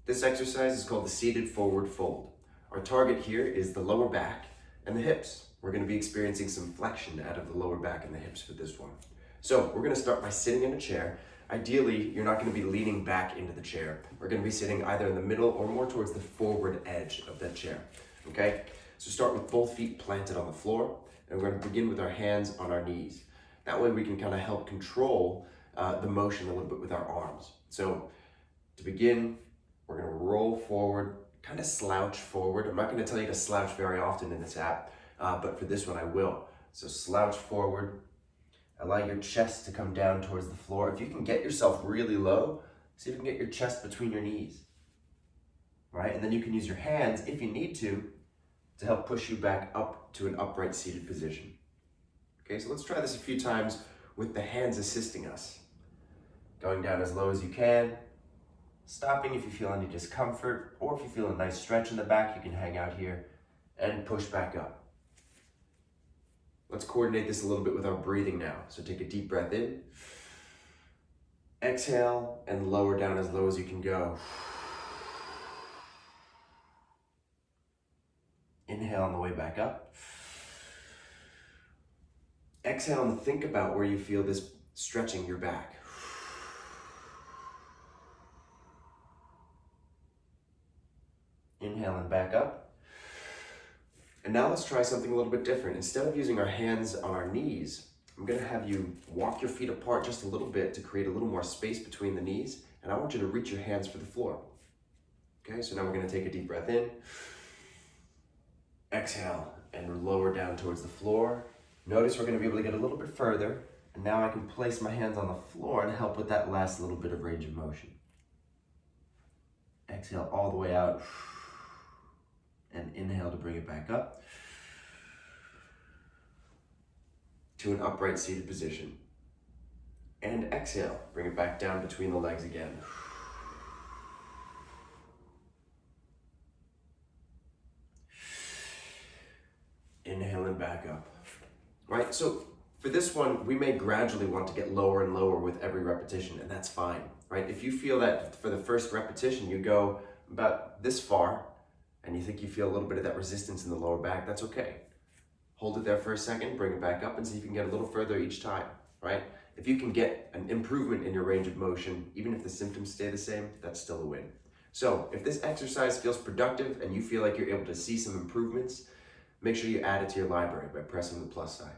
This exercise is called the seated forward fold. Our target here is the lower back and the hips. We're going to be experiencing some flexion out of the lower back and the hips with this one. So we're going to start by sitting in a chair. Ideally, you're not going to be leaning back into the chair. We're going to be sitting either in the middle or more towards the forward edge of that chair. Okay? So start with both feet planted on the floor, and we're going to begin with our hands on our knees. That way we can kind of help control the motion a little bit with our arms. So to begin, we're going to roll forward, kind of slouch forward. I'm not going to tell you to slouch very often in this app, but for this one I will. So slouch forward, allow your chest to come down towards the floor. If you can get yourself really low, see if you can get your chest between your knees. Right? And then you can use your hands, if you need to help push you back up to an upright seated position. Okay, so let's try this a few times with the hands assisting us. Going down as low as you can, stopping if you feel any discomfort, or if you feel a nice stretch in the back, you can hang out here and push back up. Let's coordinate this a little bit with our breathing now. So take a deep breath in, exhale, and lower down as low as you can go. Inhale on the way back up. Exhale and think about where you feel this stretching your back. Inhale and back up. And now let's try something a little bit different. Instead of using our hands on our knees, I'm going to have you walk your feet apart just a little bit to create a little more space between the knees. And I want you to reach your hands for the floor. Okay, so now we're going to take a deep breath in. Exhale and lower down towards the floor. Notice we're going to be able to get a little bit further. And now I can place my hands on the floor and help with that last little bit of range of motion. Exhale all the way out. And inhale to bring it back up to an upright seated position. And exhale, bring it back down between the legs again. Inhale and back up. Right, so for this one, we may gradually want to get lower and lower with every repetition, and that's fine, right? If you feel that for the first repetition, you go about this far, and you think you feel a little bit of that resistance in the lower back, that's okay. Hold it there for a second, bring it back up, and see if you can get a little further each time, right? If you can get an improvement in your range of motion, even if the symptoms stay the same, that's still a win. So if this exercise feels productive and you feel like you're able to see some improvements, make sure you add it to your library by pressing the plus sign.